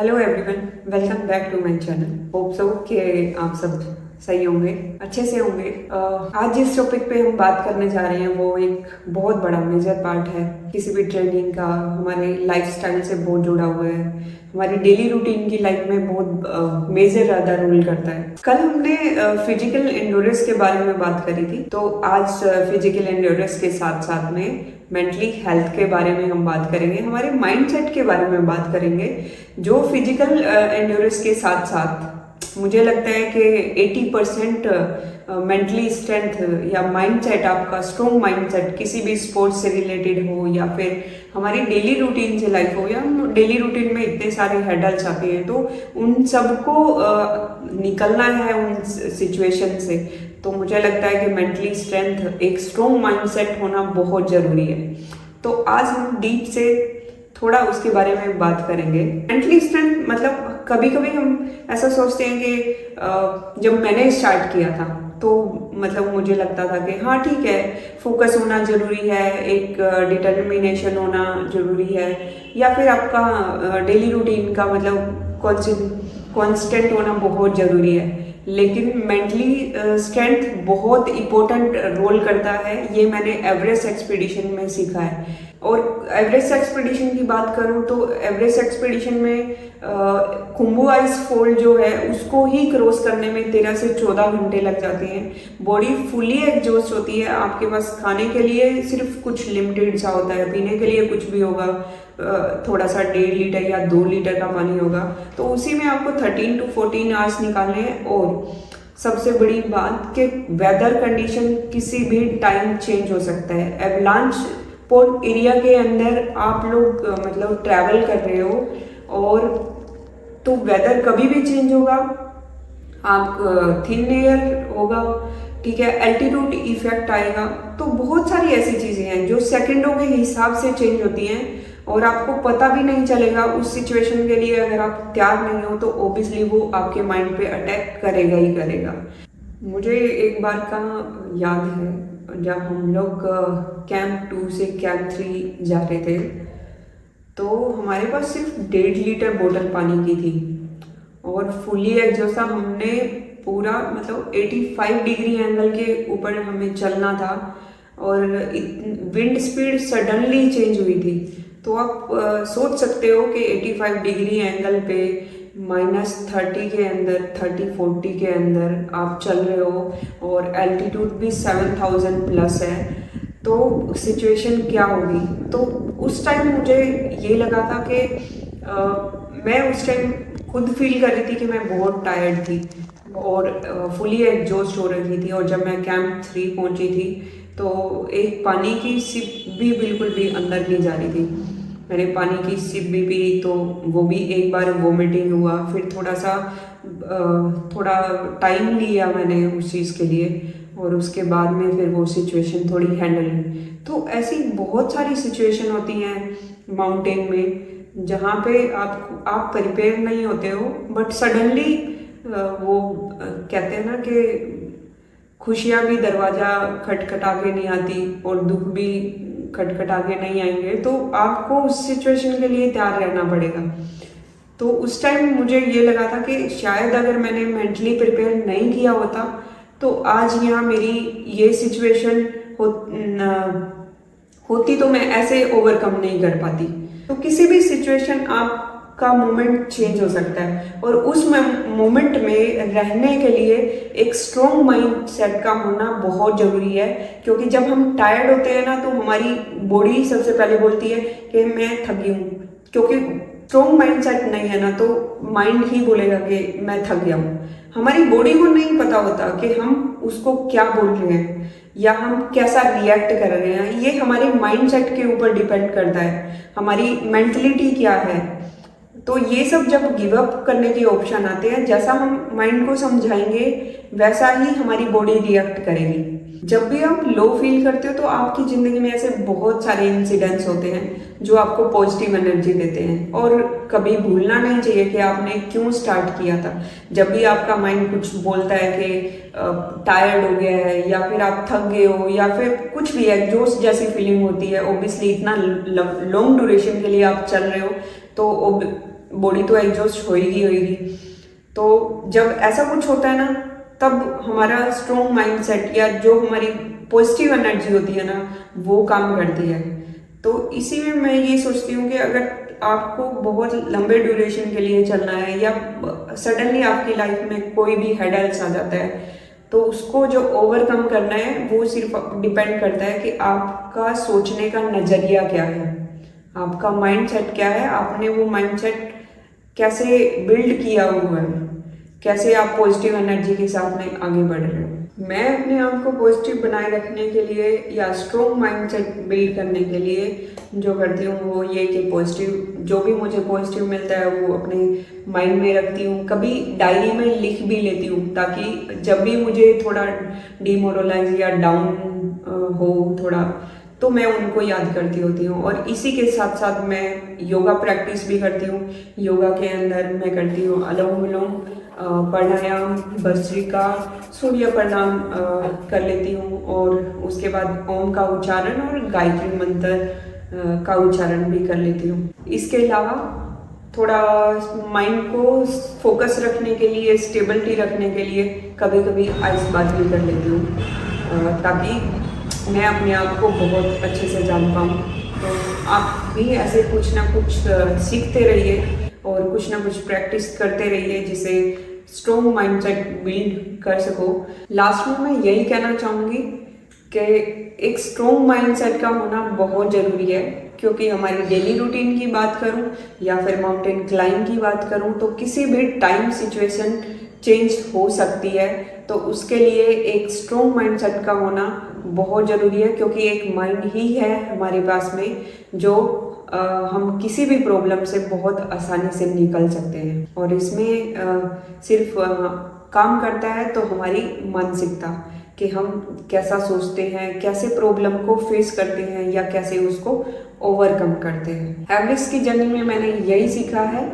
Hello everyone, welcome back to my channel. Hope so कि आप सब सही होंगे, अच्छे से होंगे। आज जिस टॉपिक पे हम बात करने जा रहे हैं वो एक बहुत बड़ा मेजर पार्ट है किसी भी ट्रेनिंग का, हमारे लाइफस्टाइल से बहुत जुड़ा हुआ है, हमारी डेली रूटीन की लाइफ में बहुत मेजर ज़्यादा रोल करता है। कल हमने फिजिकल एंड्योरेंस के बारे में बात करी थी, तो आज फिजिकल एंड्योरेंस के साथ साथ में मेंटली हेल्थ के बारे में हम बात करेंगे, हमारे माइंडसेट के बारे में बात करेंगे, जो फिजिकल एंड्योरेंस के साथ साथ मुझे लगता है कि 80% मेंटली स्ट्रेंथ या माइंडसेट, आपका स्ट्रॉन्ग माइंडसेट किसी भी स्पोर्ट्स से रिलेटेड हो या फिर हमारी डेली रूटीन से लाइफ हो, या डेली रूटीन में इतने सारे हैडल्स आते हैं, तो उन सबको निकलना है उन सिचुएशन से। तो मुझे लगता है कि मेंटली स्ट्रेंथ, एक स्ट्रॉन्ग माइंडसेट होना बहुत ज़रूरी है। तो आज हम डीप से थोड़ा उसके बारे में बात करेंगे। मेंटली स्ट्रेंथ मतलब कभी कभी हम ऐसा सोचते हैं कि जब मैंने स्टार्ट किया था तो मतलब मुझे लगता था कि हाँ ठीक है, फोकस होना ज़रूरी है, एक डिटर्मिनेशन होना ज़रूरी है, या फिर आपका डेली रूटीन का मतलब कॉन्स्टेंट होना बहुत ज़रूरी है। लेकिन मेंटली स्ट्रेंथ बहुत इम्पोर्टेंट रोल करता है, ये मैंने एवरेस्ट एक्सपीडिशन में सीखा है। और एवरेस्ट एक्सपीडिशन की बात करूं तो एवरेस्ट एक्सपीडिशन में खुम्बू आइस फॉल जो है उसको ही क्रॉस करने में 13 से 14 घंटे लग जाते हैं। बॉडी फुली एग्जॉस्ट होती है, आपके पास खाने के लिए सिर्फ कुछ लिमिटेड सा होता है, पीने के लिए कुछ भी होगा, थोड़ा सा 1.5 लीटर या 2 लीटर का पानी होगा, तो उसी में आपको 13 to 14 आवर्स निकालने हैं। और सबसे बड़ी बात कि वेदर कंडीशन किसी भी टाइम चेंज हो सकता है। एवलांच पोर्ट एरिया के अंदर आप लोग मतलब ट्रैवल कर रहे हो, और तो वेदर कभी भी चेंज होगा, आप थिन एयर होगा, ठीक है, एल्टीट्यूड इफेक्ट आएगा, तो बहुत सारी ऐसी चीज़ें हैं जो सेकंडों के हिसाब से चेंज होती हैं और आपको पता भी नहीं चलेगा। उस सिचुएशन के लिए अगर आप तैयार नहीं हो तो ऑब्वियसली वो आपके माइंड पे अटैक करेगा ही करेगा। मुझे एक बार का याद है, जब हम लोग कैंप 2 से कैंप 3 जा रहे थे, तो हमारे पास सिर्फ 1.5 लीटर बोतल पानी की थी और फुली एग्जॉस्ट था। हमने पूरा मतलब 85 डिग्री एंगल के ऊपर हमें चलना था और विंड स्पीड सडनली चेंज हुई थी। तो आप सोच सकते हो कि 85 डिग्री एंगल पे -30 के अंदर, 30-40 के अंदर आप चल रहे हो और एल्टीट्यूड भी 7000 प्लस है, तो सिचुएशन क्या होगी। तो उस टाइम मुझे ये लगा था कि मैं उस टाइम खुद फील कर रही थी कि मैं बहुत टायर्ड थी और फुली एग्जॉस्ट हो रही थी। और जब मैं कैंप 3 पहुंची थी तो एक पानी की सिप भी बिल्कुल भी अंदर नहीं जा रही थी। मैंने पानी की सिप भी पी तो वो भी एक बार वोमिटिंग हुआ, फिर थोड़ा टाइम लिया मैंने उस चीज़ के लिए, और उसके बाद में फिर वो सिचुएशन थोड़ी हैंडल हुई। तो ऐसी बहुत सारी सिचुएशन होती हैं माउंटेन में जहाँ पे आप प्रिपेयर नहीं होते हो, बट सडनली वो कहते हैं ना कि खुशियाँ भी दरवाज़ा खटखटा के नहीं आती और दुख भी खटखटा के नहीं आएंगे, तो आपको उस सिचुएशन के लिए तैयार रहना पड़ेगा। तो उस टाइम मुझे ये लगा था कि शायद अगर मैंने मेंटली प्रिपेयर नहीं किया होता तो आज यहाँ मेरी ये सिचुएशन होती तो मैं ऐसे ओवरकम नहीं कर पाती। तो किसी भी सिचुएशन आपका मोमेंट चेंज हो सकता है, और उस मोमेंट में रहने के लिए एक स्ट्रॉन्ग माइंड सेट का होना बहुत ज़रूरी है। क्योंकि जब हम टायर्ड होते हैं ना, तो हमारी बॉडी सबसे पहले बोलती है कि मैं थकी हूँ, क्योंकि स्ट्रॉन्ग माइंड सेट नहीं है ना, तो माइंड ही बोलेगा कि मैं थक गया हूँ। हमारी बॉडी को नहीं पता होता कि हम उसको क्या बोल रहे हैं या हम कैसा रिएक्ट कर रहे हैं। ये हमारे माइंडसेट के ऊपर डिपेंड करता है, हमारी मेंटलिटी क्या है। तो ये सब जब गिव अप करने के ऑप्शन आते हैं, जैसा हम माइंड को समझाएंगे वैसा ही हमारी बॉडी रिएक्ट करेगी। जब भी आप लो फील करते हो तो आपकी ज़िंदगी में ऐसे बहुत सारे इंसिडेंट्स होते हैं जो आपको पॉजिटिव एनर्जी देते हैं, और कभी भूलना नहीं चाहिए कि आपने क्यों स्टार्ट किया था। जब भी आपका माइंड कुछ बोलता है कि टायर्ड हो गया है या फिर आप थक गए हो या फिर कुछ भी एग्जॉस्ट जैसी फीलिंग होती है, ऑब्वियसली इतना लॉन्ग ड्यूरेशन के लिए आप चल रहे हो, तो बॉडी तो एग्जॉस्ट होएगी। तो जब ऐसा कुछ होता है ना, तब हमारा स्ट्रॉन्ग माइंडसेट या जो हमारी पॉजिटिव एनर्जी होती है ना, वो काम करती है। तो इसी में मैं ये सोचती हूँ कि अगर आपको बहुत लंबे ड्यूरेशन के लिए चलना है या सडनली आपकी लाइफ में कोई भी हेडल्स आ जाता है, तो उसको जो ओवरकम करना है वो सिर्फ डिपेंड करता है कि आपका सोचने का नज़रिया क्या है, आपका माइंडसेट क्या है, आपने वो माइंडसेट कैसे बिल्ड किया हुआ है, कैसे आप पॉजिटिव एनर्जी के साथ में आगे बढ़ रहे हो। मैं अपने आप को पॉजिटिव बनाए रखने के लिए या स्ट्रॉन्ग माइंडसेट बिल्ड करने के लिए जो करती हूँ वो ये कि पॉजिटिव, जो भी मुझे पॉजिटिव मिलता है वो अपने माइंड में रखती हूँ। कभी डायरी में लिख भी लेती हूँ, ताकि जब भी मुझे थोड़ा डिमोरलाइज या डाउन हो थोड़ा, तो मैं उनको याद करती होती हूँ। और इसी के साथ साथ मैं योगा प्रैक्टिस भी करती हूँ। योगा के अंदर मैं करती हूँ अनुलोम विलोम, प्राणायाम, भस्त्रिका, सूर्य प्रणाम कर लेती हूँ, और उसके बाद ओम का उच्चारण और गायत्री मंत्र का उच्चारण भी कर लेती हूँ। इसके अलावा थोड़ा माइंड को फोकस रखने के लिए, स्टेबिलिटी रखने के लिए कभी कभी आइस बात भी कर लेती हूँ, ताकि मैं अपने आप को बहुत अच्छे से जान पाऊँ। तो आप भी ऐसे कुछ ना कुछ सीखते रहिए और कुछ ना कुछ प्रैक्टिस करते रहिए, जिसे स्ट्रॉन्ग माइंडसेट बिल्ड कर सको। लास्ट में मैं यही कहना चाहूँगी कि एक स्ट्रॉन्ग माइंडसेट का होना बहुत ज़रूरी है, क्योंकि हमारी डेली रूटीन की बात करूं या फिर माउंटेन क्लाइंब की बात करूं, तो किसी भी टाइम सिचुएशन चेंज हो सकती है। तो उसके लिए एक स्ट्रॉन्ग माइंडसेट का होना बहुत ज़रूरी है, क्योंकि एक माइंड ही है हमारे पास में जो हम किसी भी प्रॉब्लम से बहुत आसानी से निकल सकते हैं। और इसमें सिर्फ काम करता है तो हमारी मानसिकता, कि हम कैसा सोचते हैं, कैसे प्रॉब्लम को फेस करते हैं या कैसे उसको ओवरकम करते हैं। एवरेस्ट की जर्नी में मैंने यही सीखा है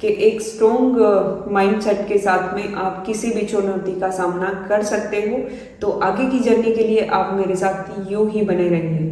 कि एक स्ट्रॉन्ग माइंडसेट के साथ में आप किसी भी चुनौती का सामना कर सकते हो। तो आगे की जर्नी के लिए आप मेरे साथ यूं ही बने रहिए।